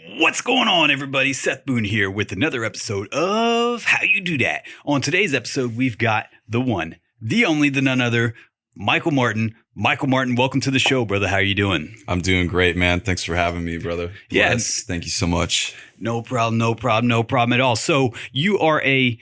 What's going on, everybody? Seth Boone here with another episode of How You Do That. On today's episode, we've got the one, the only, the none other, Michael Martin. Michael Martin, welcome to the show, brother. How are you doing? I'm doing great, man. Thanks for having me, brother. Yes. Thank you so much. No problem at all. So you are a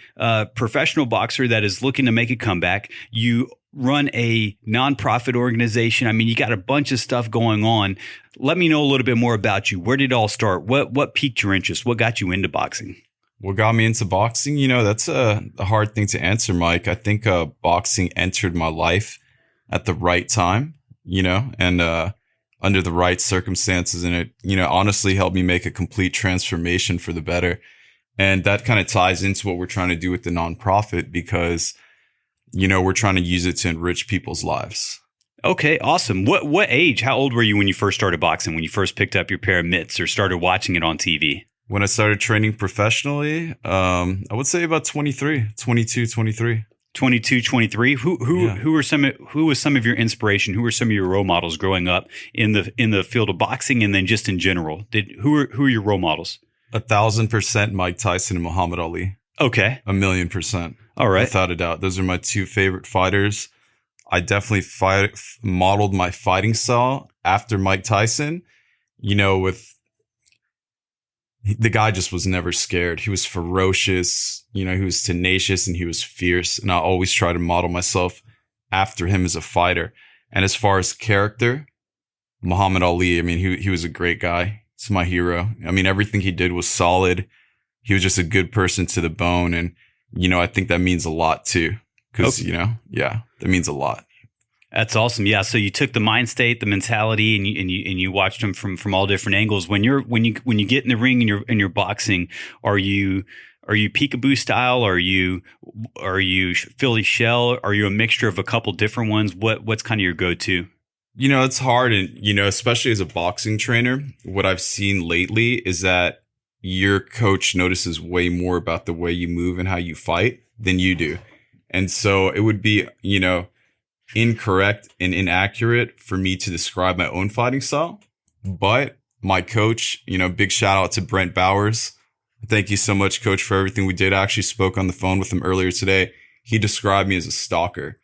professional boxer that is looking to make a comeback. You run a nonprofit organization. I mean, you got a bunch of stuff going on. Let me know a little bit more about you. Where did it all start? What piqued your interest? What got you into boxing? What got me into boxing? You know, that's a hard thing to answer, Mike. I think boxing entered my life at the right time, and under the right circumstances. And it, honestly helped me make a complete transformation for the better. And that kind of ties into what we're trying to do with the nonprofit because, we're trying to use it to enrich people's lives. Okay, awesome. What age? How old were you when you first started boxing, when you first picked up your pair of mitts or started watching it on TV? When I started training professionally, I would say about 22, 23. 22, 23. Who was some of your inspiration? Who were some of your role models growing up in the field of boxing and then just in general? Who are your role models? 1,000% Mike Tyson and Muhammad Ali. Okay. 1,000,000%. All right. Without a doubt. Those are my two favorite fighters. I definitely modeled my fighting style after Mike Tyson, with the guy just was never scared. He was ferocious, he was tenacious and he was fierce. And I always try to model myself after him as a fighter. And as far as character, Muhammad Ali, I mean, he was a great guy. He's my hero. I mean, everything he did was solid. He was just a good person to the bone. And, I think that means a lot too. Because, that means a lot. That's awesome. Yeah. So you took the mind state, the mentality, and you watched them from all different angles. When you get in the ring and you're boxing, are you peekaboo style? Are you Philly shell? Are you a mixture of a couple different ones? What's kind of your go-to? It's hard. And, especially as a boxing trainer, what I've seen lately is that your coach notices way more about the way you move and how you fight than you do. And so it would be, incorrect and inaccurate for me to describe my own fighting style. But my coach, big shout out to Brent Bowers. Thank you so much, coach, for everything we did. I actually spoke on the phone with him earlier today. He described me as a stalker.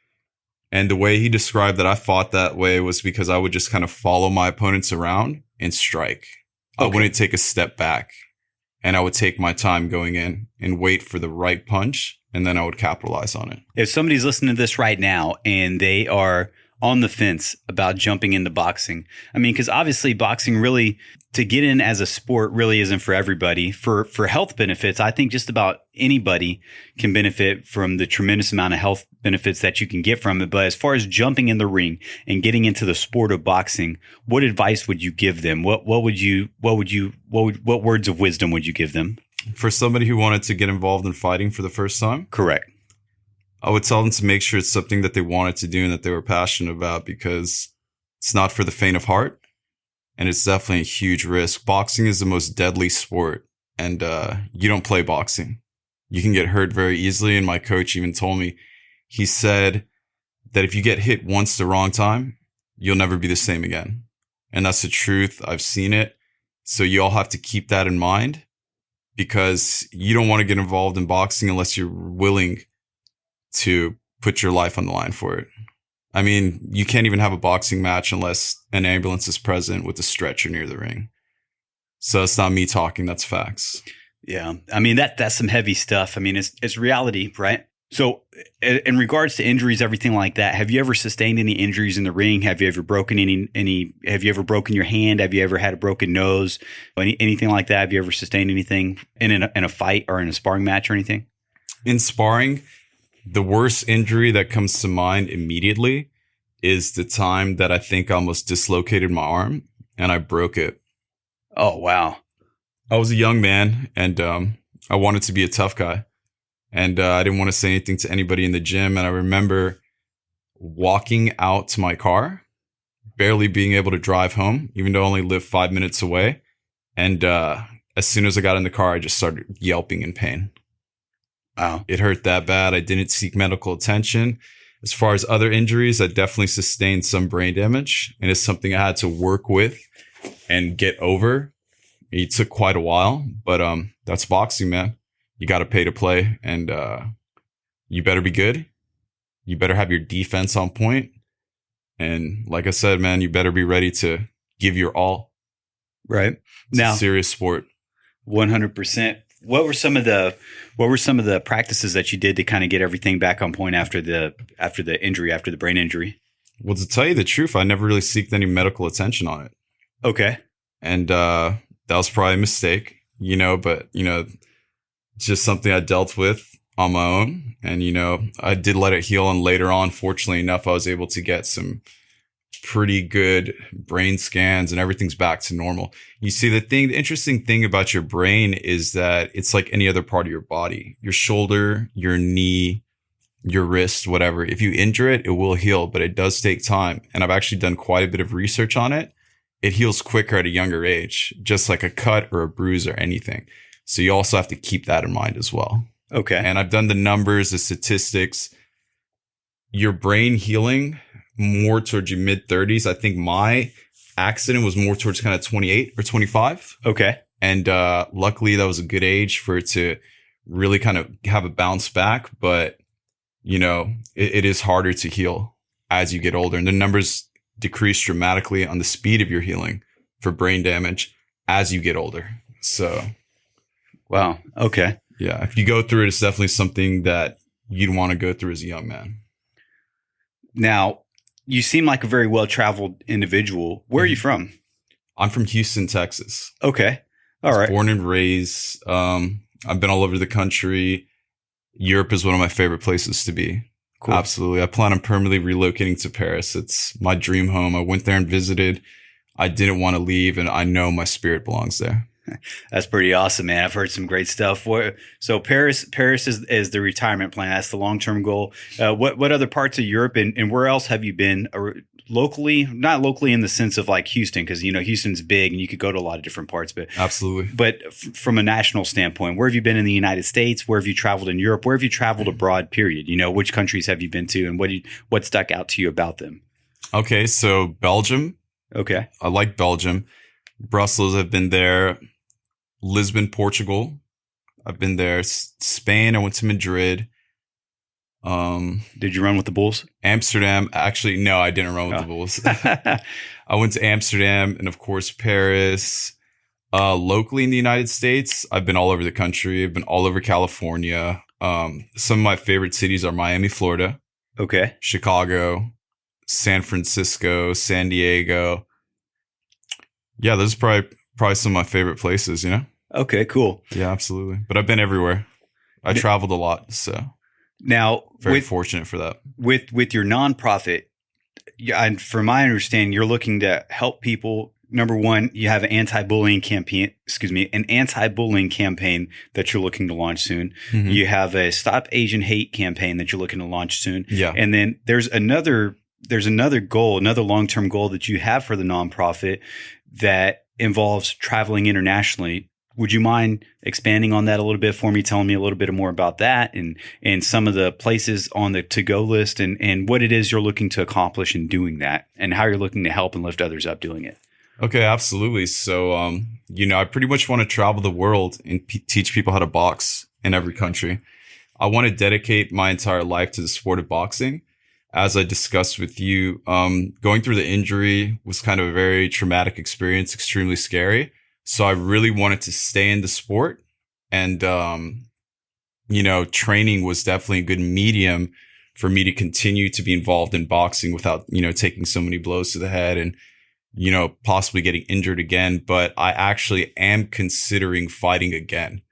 And the way he described that I fought that way was because I would just kind of follow my opponents around and strike. Okay. I wouldn't take a step back. And I would take my time going in and wait for the right punch. And then I would capitalize on it. If somebody's listening to this right now and they are on the fence about jumping into boxing, I mean, because obviously boxing really, to get in as a sport really isn't for everybody. For health benefits, I think just about anybody can benefit from the tremendous amount of health benefits that you can get from it. But as far as jumping in the ring and getting into the sport of boxing, what advice would you give them? What words of wisdom would you give them? For somebody who wanted to get involved in fighting for the first time? Correct. I would tell them to make sure it's something that they wanted to do and that they were passionate about because it's not for the faint of heart. And it's definitely a huge risk. Boxing is the most deadly sport. And you don't play boxing. You can get hurt very easily. And my coach even told me, he said that if you get hit once the wrong time, you'll never be the same again. And that's the truth. I've seen it. So you all have to keep that in mind. Because you don't want to get involved in boxing unless you're willing to put your life on the line for it. I mean, you can't even have a boxing match unless an ambulance is present with a stretcher near the ring. So it's not me talking, that's facts. Yeah. I mean, that's some heavy stuff. I mean, it's reality, right? So in regards to injuries, everything like that, have you ever sustained any injuries in the ring? Have you ever broken have you ever broken your hand? Have you ever had a broken nose? Anything like that? Have you ever sustained anything in a fight or in a sparring match or anything? In sparring, the worst injury that comes to mind immediately is the time that I think I almost dislocated my arm and I broke it. Oh, wow. I was a young man and I wanted to be a tough guy. And I didn't want to say anything to anybody in the gym. And I remember walking out to my car, barely being able to drive home, even though I only lived 5 minutes away. And as soon as I got in the car, I just started yelping in pain. Wow. It hurt that bad. I didn't seek medical attention. As far as other injuries, I definitely sustained some brain damage. And it's something I had to work with and get over. It took quite a while, but that's boxing, man. You got to pay to play, and you better be good. You better have your defense on point. And like I said, man, you better be ready to give your all. Right. It's a serious sport. 100%. What were some of the practices that you did to kind of get everything back on point after the injury, after the brain injury? Well, to tell you the truth, I never really sought any medical attention on it. Okay. And that was probably a mistake, but it's just something I dealt with on my own. And, I did let it heal. And later on, fortunately enough, I was able to get some pretty good brain scans and everything's back to normal. You see, the interesting thing about your brain is that it's like any other part of your body, your shoulder, your knee, your wrist, whatever. If you injure it, it will heal, but it does take time. And I've actually done quite a bit of research on it. It heals quicker at a younger age, just like a cut or a bruise or anything. So you also have to keep that in mind as well. Okay. And I've done the numbers, the statistics. Your brain healing more towards your mid 30s. I think my accident was more towards kind of 28 or 25. Okay. And luckily that was a good age for it to really kind of have a bounce back. But, it is harder to heal as you get older. And the numbers decrease dramatically on the speed of your healing for brain damage as you get older. So. Wow. Okay. Yeah. If you go through it, it's definitely something that you'd want to go through as a young man. Now, you seem like a very well-traveled individual. Where are you from? I'm from Houston, Texas. Okay. All right. Born and raised. I've been all over the country. Europe is one of my favorite places to be. Cool. Absolutely. I plan on permanently relocating to Paris. It's my dream home. I went there and visited. I didn't want to leave, and I know my spirit belongs there. That's pretty awesome, man. I've heard some great stuff. So Paris is the retirement plan. That's the long-term goal. What other parts of Europe and where else have you been locally? Not locally in the sense of like Houston, because Houston's big and you could go to a lot of different parts. But absolutely. But from a national standpoint, where have you been in the United States? Where have you traveled in Europe? Where have you traveled abroad? Period. Which countries have you been to, and what stuck out to you about them? Okay, so Belgium. Okay, I like Belgium. Brussels, I've been there. Lisbon, Portugal, I've been there. Spain, I went to Madrid. Did you run with the Bulls? Amsterdam, actually, no, I didn't run with the Bulls. I went to Amsterdam and, of course, Paris. Locally in the United States, I've been all over the country. I've been all over California. Some of my favorite cities are Miami, Florida. Okay. Chicago, San Francisco, San Diego. Yeah, those are probably some of my favorite places, Okay, cool. Yeah, absolutely. But I've been everywhere. I traveled a lot, so now very fortunate for that. With your nonprofit, and from my understanding, you're looking to help people. Number one, you have an anti-bullying campaign. An anti-bullying campaign that you're looking to launch soon. Mm-hmm. You have a Stop Asian Hate campaign that you're looking to launch soon. Yeah, and then there's another goal, another long-term goal that you have for the nonprofit that involves traveling internationally. Would you mind expanding on that a little bit for me, telling me a little bit more about that and some of the places on the to-go list and what it is you're looking to accomplish in doing that and how you're looking to help and lift others up doing it? Okay, absolutely. So, I pretty much want to travel the world and teach people how to box in every country. I want to dedicate my entire life to the sport of boxing. As I discussed with you, going through the injury was kind of a very traumatic experience, extremely scary. So I really wanted to stay in the sport. And, training was definitely a good medium for me to continue to be involved in boxing without, taking so many blows to the head and, possibly getting injured again. But I actually am considering fighting again.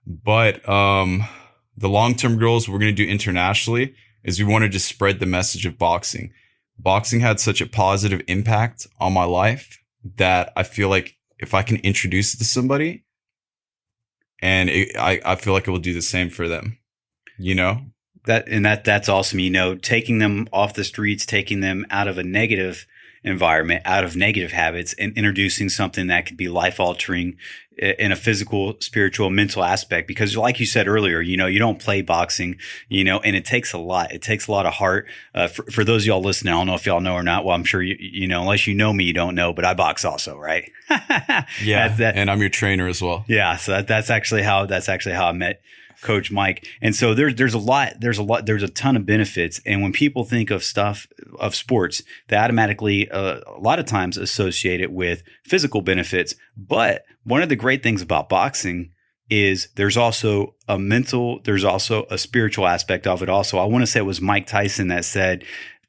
But the long-term goals we're going to do internationally is we want to just spread the message of boxing. Boxing had such a positive impact on my life that I feel like if I can introduce it to somebody, and I feel like it will do the same for them, That's awesome. Taking them off the streets, taking them out of a negative environment, out of negative habits, and introducing something that could be life altering in a physical, spiritual, mental aspect. Because like you said earlier, you don't play boxing, and it takes a lot. It takes a lot of heart. For those of y'all listening, I don't know if y'all know or not. Well, I'm sure unless you know me, you don't know, but I box also, right? Yeah. And I'm your trainer as well. Yeah. So that's actually how I met Coach Mike. And so there's a ton of benefits. And when people think of sports, they automatically, a lot of times associate it with physical benefits. But one of the great things about boxing is there's also a spiritual aspect of it also. I want to say it was Mike Tyson that said,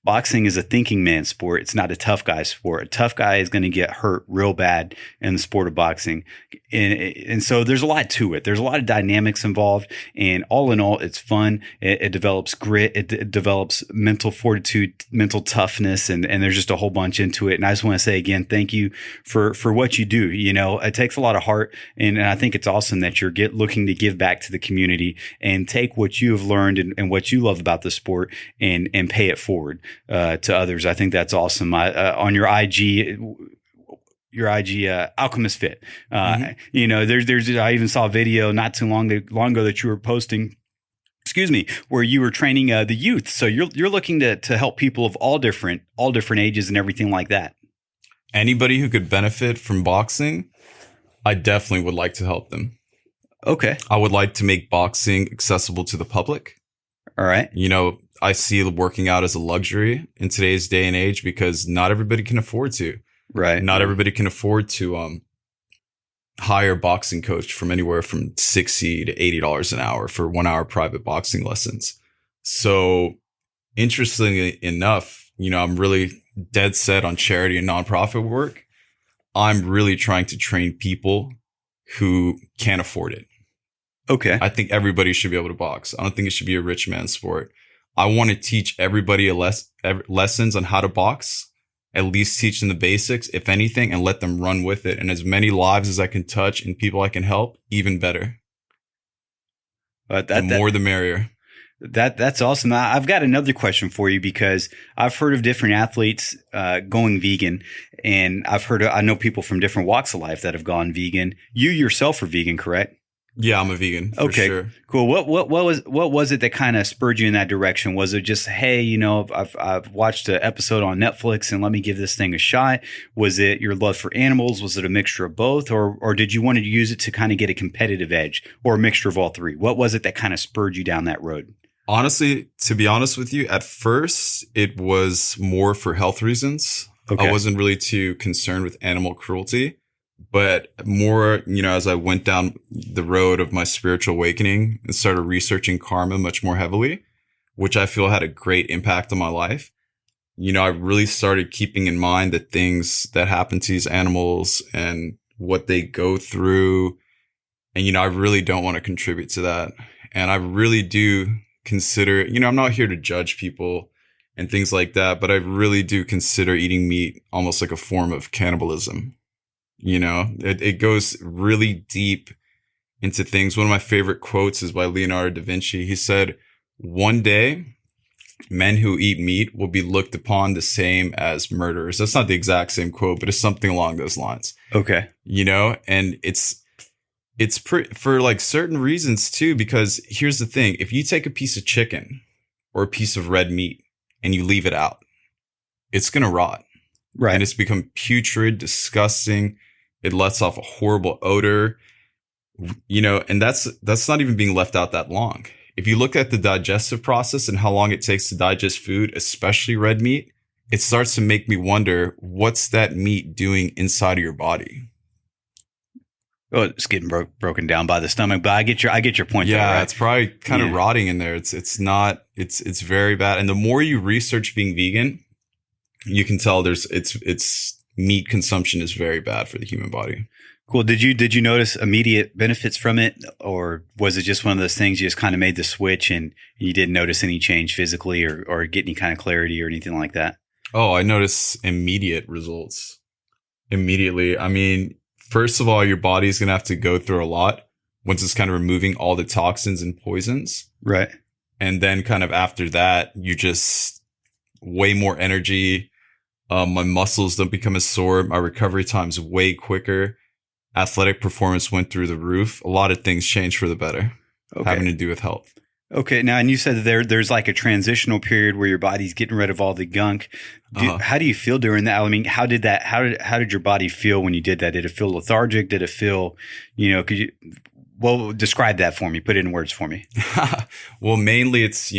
boxing is a thinking man's sport. It's not a tough guy sport. A tough guy is going to get hurt real bad in the sport of boxing. And so there's a lot to it. There's a lot of dynamics involved. And all in all, it's fun. It develops grit. It develops mental fortitude, mental toughness. And there's just a whole bunch into it. And I just want to say again, thank you for what you do. It takes a lot of heart. And I think it's awesome that you're looking to give back to the community and take what you have learned and what you love about the sport and pay it forward to others. I think that's awesome. On your IG, Alchemist Fit. There's I even saw a video not too long ago that you were posting, where you were training the youth. So you're looking to help people of all different ages and everything like that. Anybody who could benefit from boxing, I definitely would like to help them. Okay. I would like to make boxing accessible to the public. All right. I see working out as a luxury in today's day and age because not everybody can afford to. Right. Not everybody can afford to hire a boxing coach from anywhere from $60 to $80 an hour for 1 hour private boxing lessons. So interestingly enough, I'm really dead set on charity and nonprofit work. I'm really trying to train people who can't afford it. Okay. I think everybody should be able to box. I don't think it should be a rich man's sport. I want to teach everybody lessons on how to box. At least teach them the basics, if anything, and let them run with it. And as many lives as I can touch and people I can help, even better. The more, the merrier. That's awesome. I've got another question for you because I've heard of different athletes going vegan, and I know people from different walks of life that have gone vegan. You yourself are vegan, correct? Yeah, I'm a vegan. For sure. Cool. What was it that kind of spurred you in that direction? Was it just, hey, I've watched an episode on Netflix and let me give this thing a shot? Was it your love for animals? Was it a mixture of both, or did you want to use it to kind of get a competitive edge, or a mixture of all three? What was it that kind of spurred you down that road? Honestly, to be honest with you, at first it was more for health reasons. Okay. I wasn't really too concerned with animal cruelty. But more, as I went down the road of my spiritual awakening and started researching karma much more heavily, which I feel had a great impact on my life, I really started keeping in mind the things that happen to these animals and what they go through. And, I really don't want to contribute to that. And I really do consider, I'm not here to judge people and things like that, but I really do consider eating meat almost like a form of cannibalism. It goes really deep into things. One of my favorite quotes is by Leonardo da Vinci. He said, "One day, men who eat meat will be looked upon the same as murderers." That's not the exact same quote, but it's something along those lines. Okay. And it's for like certain reasons too, because here's the thing. If you take a piece of chicken or a piece of red meat and you leave it out, it's going to rot. Right. And it's become putrid, disgusting. It lets off a horrible odor, and that's not even being left out that long. If you look at the digestive process and how long it takes to digest food, especially red meat, it starts to make me wonder, what's that meat doing inside of your body? Oh, it's getting broken down by the stomach, but I get your point. Yeah, though, right? It's probably kind of rotting in there. It's very bad. And the more you research being vegan, you can tell it's meat consumption is very bad for the human body. Cool. Did you notice immediate benefits from it, or was it just one of those things you just kind of made the switch and you didn't notice any change physically or get any kind of clarity or anything like that? Oh, I notice immediate results. Immediately. I mean, first of all, your body's going to have to go through a lot once it's kind of removing all the toxins and poisons. Right. And then kind of after that, you just way more energy. My muscles don't become as sore. My recovery time's way quicker. Athletic performance went through the roof. A lot of things changed for the better, having to do with health. Okay. Now, and you said that there's like a transitional period where your body's getting rid of all the gunk. How do you feel during that? I mean, how did your body feel when you did that? Did it feel lethargic? Did it feel, describe that for me. Put it in words for me. Well, mainly it's,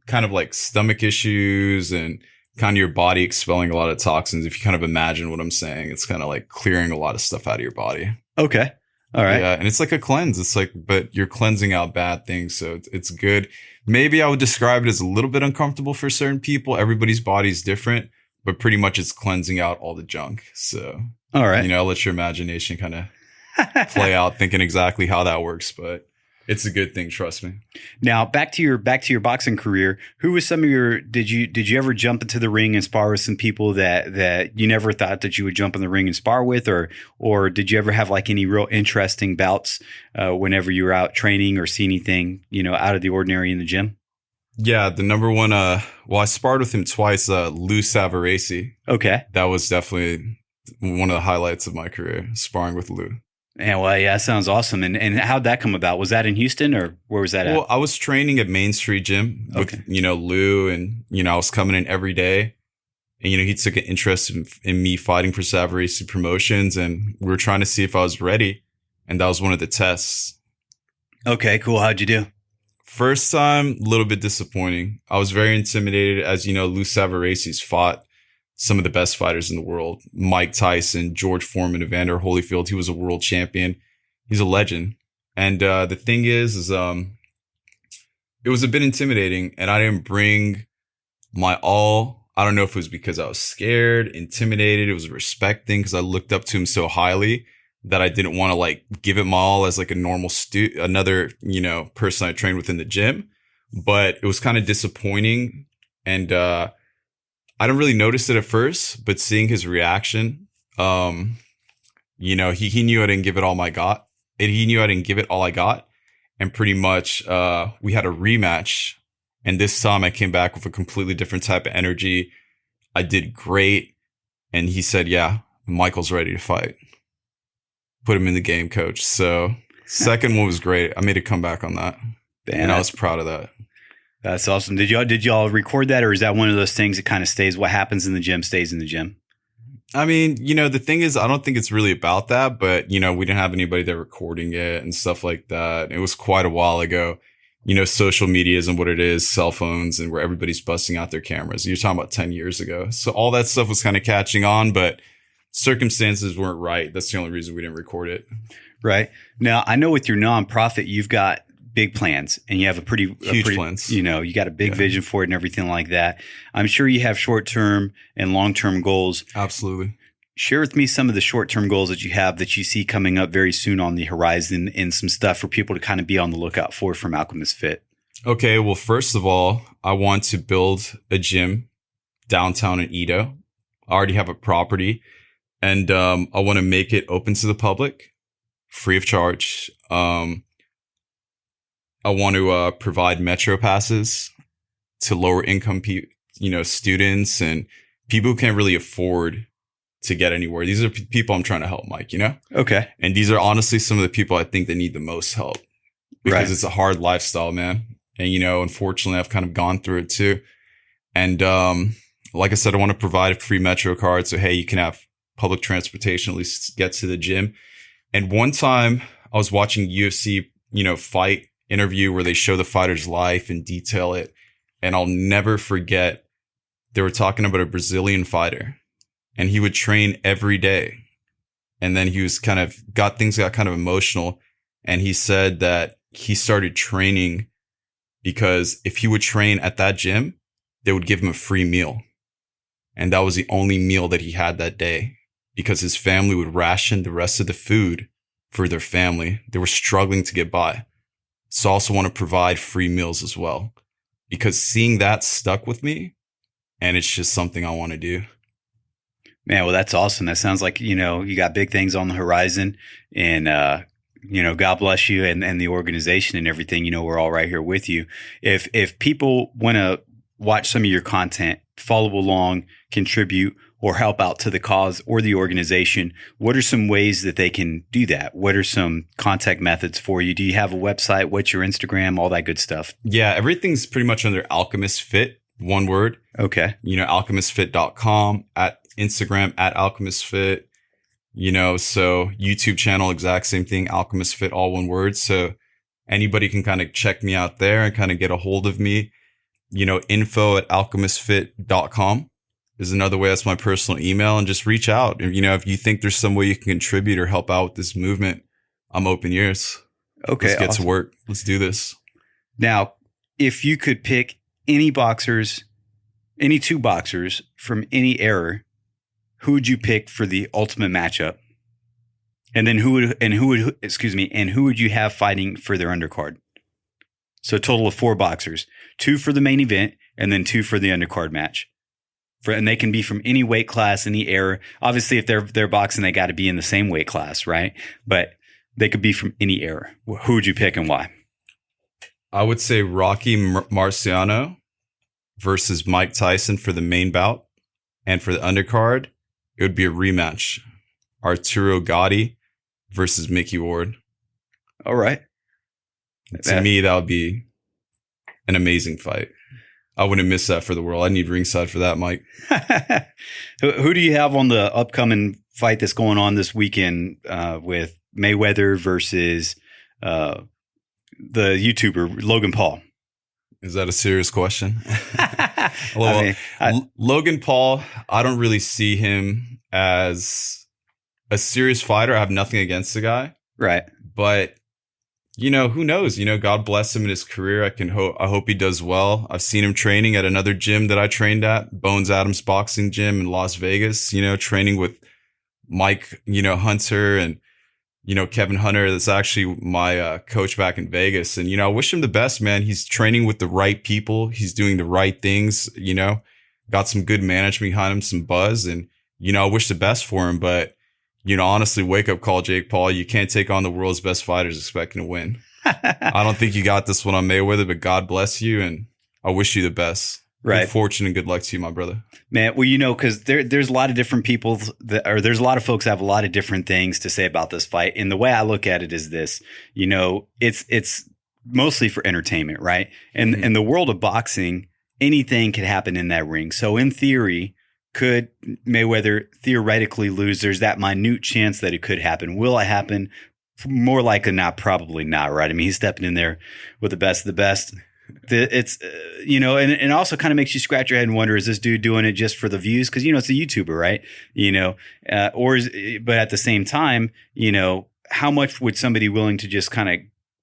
kind of like stomach issues and kind of your body expelling a lot of toxins. If you kind of imagine what I'm saying, it's kind of like clearing a lot of stuff out of your body. Okay. All right. Yeah. And it's like a cleanse. It's like, but you're cleansing out bad things. So it's good. Maybe I would describe it as a little bit uncomfortable for certain people. Everybody's body's different, but pretty much it's cleansing out all the junk. So, all right. Let your imagination kind of play out thinking exactly how that works, but it's a good thing. Trust me. Now back to your boxing career. Who was some of your, did you ever jump into the ring and spar with some people that you never thought that you would jump in the ring and spar with, or did you ever have like any real interesting bouts whenever you were out training or see anything, out of the ordinary in the gym? Yeah. The number one, I sparred with him twice, Lou Savarese. Okay. That was definitely one of the highlights of my career, sparring with Lou. Yeah, well, yeah, that sounds awesome. And how'd that come about? Was that in Houston or where was that at? Well, I was training at Main Street Gym with, Lou, and, I was coming in every day. And, he took an interest in me fighting for Savarese Promotions, and we were trying to see if I was ready. And that was one of the tests. Okay, cool. How'd you do? First time, a little bit disappointing. I was very intimidated. As you know, Lou Savarese's fought some of the best fighters in the world. Mike Tyson, George Foreman, Evander Holyfield. He was a world champion. He's a legend. And the thing is it was a bit intimidating, and I didn't bring my all. I don't know if it was because I was scared, intimidated. It was a respect thing because I looked up to him so highly that I didn't want to like give it my all as like a normal another, person I trained with in the gym. But it was kind of disappointing. And I didn't really notice it at first, but seeing his reaction, he knew I didn't give it all I got. And he knew I didn't give it all I got. And pretty much, we had a rematch. And this time I came back with a completely different type of energy. I did great. And he said, yeah, Michael's ready to fight. Put him in the game, coach. So second one was great. I made a comeback on that. And I was proud of that. That's awesome. Did y'all record that, or is that one of those things that kind of stays? What happens in the gym stays in the gym? I mean, the thing is, I don't think it's really about that, but we didn't have anybody there recording it and stuff like that. It was quite a while ago. Social media isn't what it is, cell phones, and where everybody's busting out their cameras. You're talking about 10 years ago. So all that stuff was kind of catching on, but circumstances weren't right. That's the only reason we didn't record it. Right. Now, I know with your nonprofit, you've got big plans, and you have huge plans. You got a big vision for it and everything like that. I'm sure you have short-term and long-term goals. Absolutely. Share with me some of the short-term goals that you have that you see coming up very soon on the horizon, and some stuff for people to kind of be on the lookout for from Alchemist Fit. Okay. Well, first of all, I want to build a gym downtown in Edo. I already have a property, and I want to make it open to the public, free of charge. I want to provide metro passes to lower income students and people who can't really afford to get anywhere. These are people I'm trying to help, Mike, Okay. And these are honestly some of the people I think that need the most help, because it's a hard lifestyle, man. And, unfortunately, I've kind of gone through it too. And like I said, I want to provide a free metro card. So, hey, you can have public transportation, at least get to the gym. And one time I was watching UFC, fight interview where they show the fighter's life and detail it. And I'll never forget, they were talking about a Brazilian fighter, and he would train every day. And then he was got kind of emotional. And he said that he started training because if he would train at that gym, they would give him a free meal. And that was the only meal that he had that day, because his family would ration the rest of the food for their family. They were struggling to get by. So I also want to provide free meals as well, because seeing that stuck with me, and it's just something I want to do. Man, well, that's awesome. That sounds like, you got big things on the horizon, and, God bless you and the organization and everything. We're all right here with you. If people want to watch some of your content, follow along, contribute, or help out to the cause or the organization, what are some ways that they can do that? What are some contact methods for you? Do you have a website? What's your Instagram? All that good stuff. Yeah, everything's pretty much under Alchemist Fit, one word. Okay. Alchemistfit.com, at Instagram, at Alchemist Fit. So YouTube channel, exact same thing, Alchemist Fit, all one word. So anybody can kind of check me out there and kind of get a hold of me. info@alchemistfit.com is another way. That's my personal email, and just reach out. And, if you think there's some way you can contribute or help out with this movement, I'm open ears. Okay. Let's get to work. Let's do this. Now, if you could pick any two boxers from any era, who would you pick for the ultimate matchup? And then who would you have fighting for their undercard? So a total of 4 boxers, 2 for the main event and then 2 for the undercard match. And they can be from any weight class, any era. Obviously, if they're boxing, they got to be in the same weight class, right? But they could be from any era. Who would you pick and why? I would say Rocky Marciano versus Mike Tyson for the main bout. And for the undercard, it would be a rematch. Arturo Gatti versus Mickey Ward. All right. To me, that would be an amazing fight. I wouldn't miss that for the world. I need ringside for that, Mike. Who do you have on the upcoming fight that's going on this weekend with Mayweather versus the YouTuber Logan Paul? Is that a serious question? Well, Logan Paul, I don't really see him as a serious fighter. I have nothing against the guy. Right. But who knows? God bless him in his career. I hope he does well. I've seen him training at another gym that I trained at, Bones Adams Boxing Gym in Las Vegas, training with Mike, Hunter and, Kevin Hunter. That's actually my coach back in Vegas. And, I wish him the best, man. He's training with the right people. He's doing the right things, got some good management behind him, some buzz. And, I wish the best for him. But honestly, wake up call, Jake Paul. You can't take on the world's best fighters expecting to win. I don't think you got this one on Mayweather, but God bless you. And I wish you the best. Right. Good fortune and good luck to you, my brother. Man, well, because there's a lot of different people there's a lot of folks that have a lot of different things to say about this fight. And the way I look at it is this, it's mostly for entertainment, right? And in the world of boxing, anything could happen in that ring. So in theory, could Mayweather theoretically lose? There's that minute chance that it could happen. Will it happen? More likely not, probably not, right? I mean, he's stepping in there with the best of the best. It's, and it also kind of makes you scratch your head and wonder, is this dude doing it just for the views? Because, it's a YouTuber, right? But at the same time, how much would somebody willing to just kind of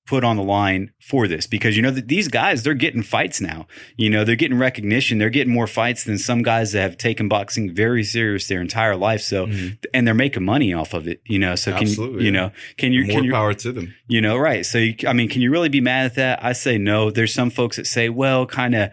put on the line for this? Because these guys, they're getting fights now. They're getting recognition. They're getting more fights than some guys that have taken boxing very serious their entire life. So, and they're making money off of it. So absolutely, can you more power to them? Right. So can you really be mad at that? I say no. There's some folks that say, well, kind of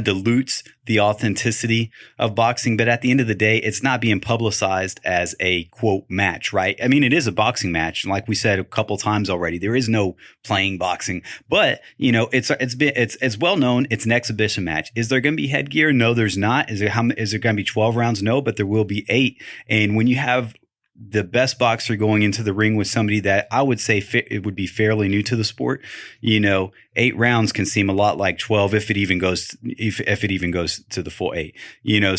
dilutes the authenticity of boxing. But at the end of the day, it's not being publicized as a quote match, right? I mean, it is a boxing match. Like we said a couple times already, there is no playing boxing, but it's well known. It's an exhibition match. Is there going to be headgear? No, there's not. Is there going to be 12 rounds? No, but there will be 8. And when you have the best boxer going into the ring with somebody that I would say it would be fairly new to the sport, 8 rounds can seem a lot like 12 if it even goes to the full 8.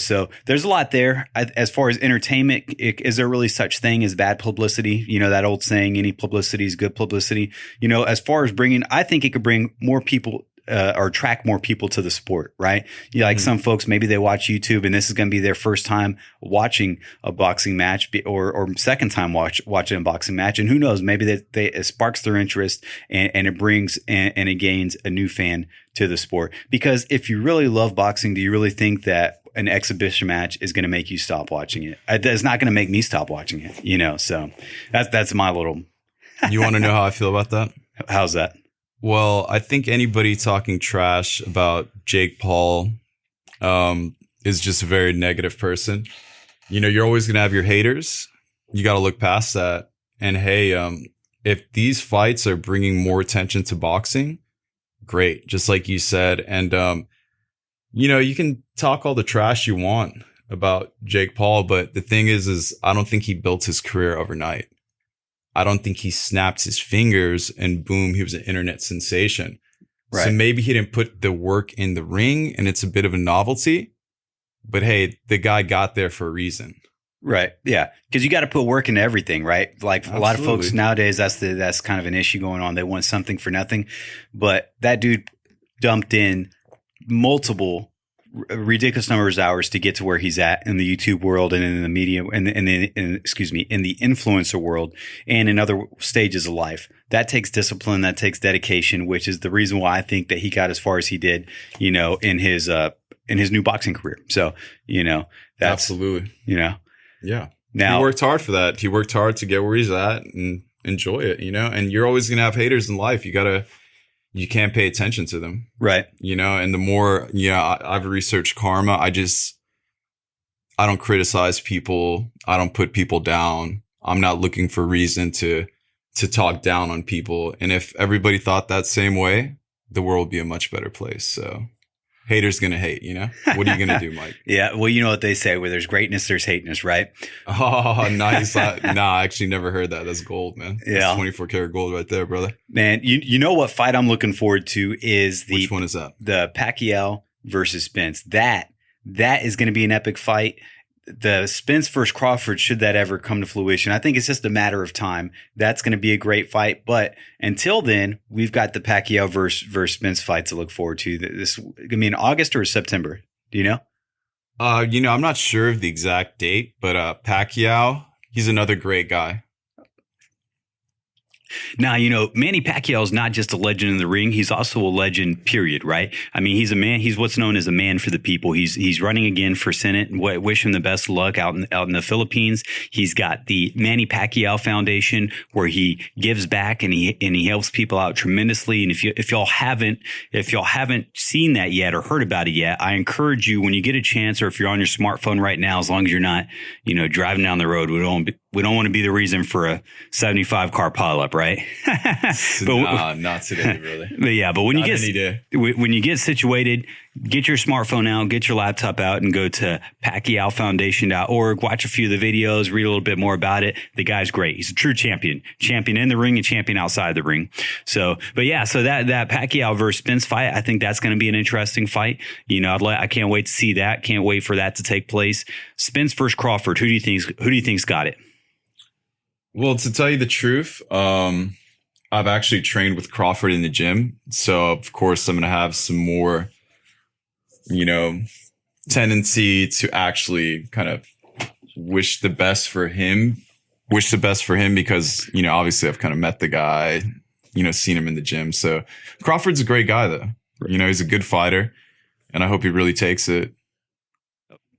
So there's a lot there. As far as entertainment, is there really such thing as bad publicity? That old saying, any publicity is good publicity. As far as I think it could bring more people or attract more people to the sport, right? Some folks, maybe they watch YouTube and this is going to be their first time watching a boxing match or second time watching a boxing match. And who knows, maybe it sparks their interest and it brings and it gains a new fan to the sport. Because if you really love boxing, do you really think that an exhibition match is going to make you stop watching it? It's not going to make me stop watching it, so that's my little. You want to know how I feel about that? How's that? Well, I think anybody talking trash about Jake Paul is just a very negative person. You're always going to have your haters. You got to look past that. And hey, if these fights are bringing more attention to boxing, great. Just like you said. And, You can talk all the trash you want about Jake Paul, but the thing is I don't think he built his career overnight. I don't think he snapped his fingers and boom, he was an internet sensation. Right. So maybe he didn't put the work in the ring and it's a bit of a novelty, but hey, the guy got there for a reason. Right. Yeah. Because you got to put work into everything, right? Like Absolutely. A lot of folks nowadays, that's kind of an issue going on. They want something for nothing, but that dude dumped in multiple ridiculous numbers of hours to get to where he's at in the YouTube world and in the media and in the influencer world and in other stages of life. That takes discipline. That takes dedication, which is the reason why I think that he got as far as he did, in his new boxing career. So, that's Absolutely. Yeah. Now, he worked hard for that. He worked hard to get where he's at and enjoy it, and you're always going to have haters in life. You can't pay attention to them. Right. And the more, I've researched karma. I don't criticize people. I don't put people down. I'm not looking for reason to talk down on people. And if everybody thought that same way, the world would be a much better place. So haters going to hate, What are you going to do, Mike? Yeah. Well, you know what they say, where there's greatness, there's hateness, right? Oh, nice. I actually never heard that. That's gold, man. Yeah. That's 24 karat gold right there, brother. Man, you know what fight I'm looking forward to is Which one is that? The Pacquiao versus Spence. That is going to be an epic fight. The Spence versus Crawford, should that ever come to fruition, I think it's just a matter of time. That's going to be a great fight. But until then, we've got the Pacquiao versus Spence fight to look forward to. This going to be in August or September? Do you know? I'm not sure of the exact date, but Pacquiao, he's another great guy. Now, Manny Pacquiao is not just a legend in the ring. He's also a legend, period, right? I mean, he's a man. He's what's known as a man for the people. He's running again for Senate. Wish him the best of luck out in the Philippines. He's got the Manny Pacquiao Foundation where he gives back and he helps people out tremendously. And if y'all haven't seen that yet or heard about it yet, I encourage you, when you get a chance, or if you're on your smartphone right now, as long as you're not, driving down the road, we don't want to be the reason for a 75 car pileup, right? But not today, really. But yeah, but when you get situated, get your smartphone out, get your laptop out, and go to PacquiaoFoundation.org. Watch a few of the videos, read a little bit more about it. The guy's great. He's a true champion in the ring and champion outside the ring. So that Pacquiao versus Spence fight, I think that's going to be an interesting fight. I can't wait to see that. Can't wait for that to take place. Spence versus Crawford. Who do you think's got it? Well, to tell you the truth, I've actually trained with Crawford in the gym. So, of course, I'm going to have some more, tendency to actually kind of wish the best for him because, obviously I've kind of met the guy, seen him in the gym. So Crawford's a great guy, though. He's a good fighter, and I hope he really takes it.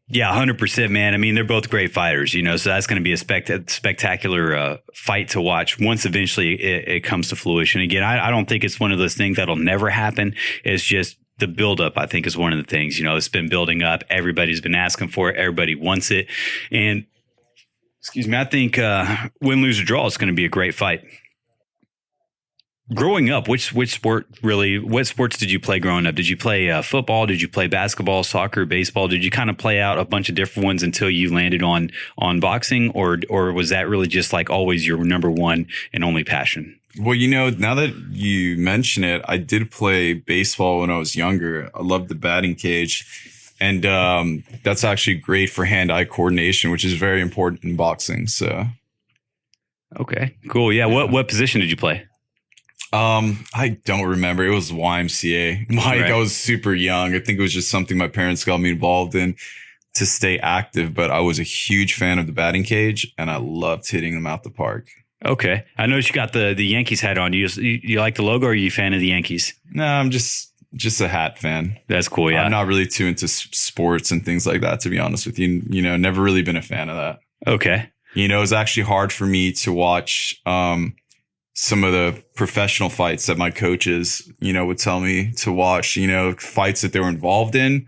Yeah, 100%, man. I mean, they're both great fighters, so that's going to be a spectacular fight to watch once eventually it comes to fruition. Again, I don't think it's one of those things that'll never happen. It's just the buildup, I think, is one of the things. It's been building up. Everybody's been asking for it. Everybody wants it. And, I think win, lose, or draw is going to be a great fight. Growing up, what sports did you play growing up? Did you play football? Did you play basketball, soccer, baseball? Did you kind of play out a bunch of different ones until you landed on boxing? Or was that really just like always your number one and only passion? Well, now that you mention it, I did play baseball when I was younger. I loved the batting cage. And that's actually great for hand-eye coordination, which is very important in boxing. So, okay, cool. Yeah. What position did you play? I don't remember. It was YMCA. Mike, right. I was super young. I think it was just something my parents got me involved in to stay active, but I was a huge fan of the batting cage and I loved hitting them out the park. Okay. I noticed you got the Yankees hat on. You like the logo, or are you a fan of the Yankees? No, I'm just a hat fan. That's cool. Yeah. I'm not really too into sports and things like that, to be honest with you. Never really been a fan of that. Okay. It was actually hard for me to watch, some of the professional fights that my coaches, would tell me to watch, fights that they were involved in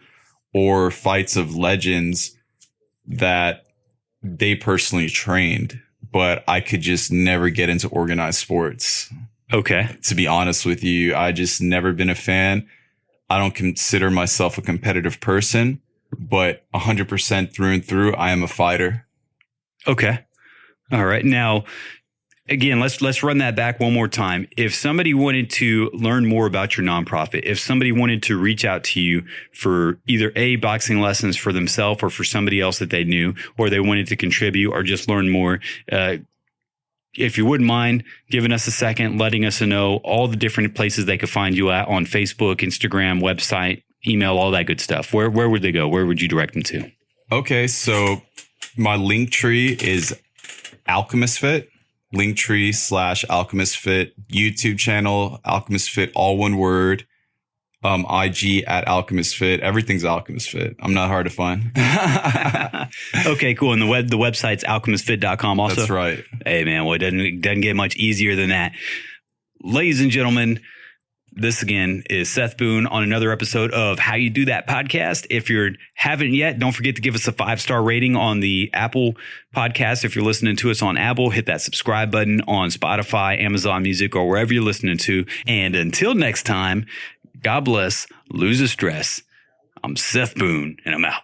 or fights of legends that they personally trained, but I could just never get into organized sports. Okay. To be honest with you, I just never been a fan. I don't consider myself a competitive person, but 100% through and through, I am a fighter. Okay. All right. Now, again, let's run that back one more time. If somebody wanted to learn more about your nonprofit, if somebody wanted to reach out to you for either boxing lessons for themselves or for somebody else that they knew, or they wanted to contribute or just learn more, if you wouldn't mind giving us a second, letting us know all the different places they could find you at on Facebook, Instagram, website, email, all that good stuff. Where would they go? Where would you direct them to? Okay, so my link tree is Alchemist Fit, Linktree/Alchemist Fit, YouTube channel, Alchemist Fit, all one word. IG at Alchemist Fit. Everything's Alchemist Fit. I'm not hard to find. Okay, cool. And the website's alchemistfit.com also. That's right. Hey man, well, it doesn't get much easier than that. Ladies and gentlemen, this again is Seth Boone on another episode of How You Do That podcast. If you haven't yet, don't forget to give us a 5-star rating on the Apple podcast. If you're listening to us on Apple, hit that subscribe button on Spotify, Amazon Music, or wherever you're listening to. And until next time, God bless, lose the stress. I'm Seth Boone, and I'm out.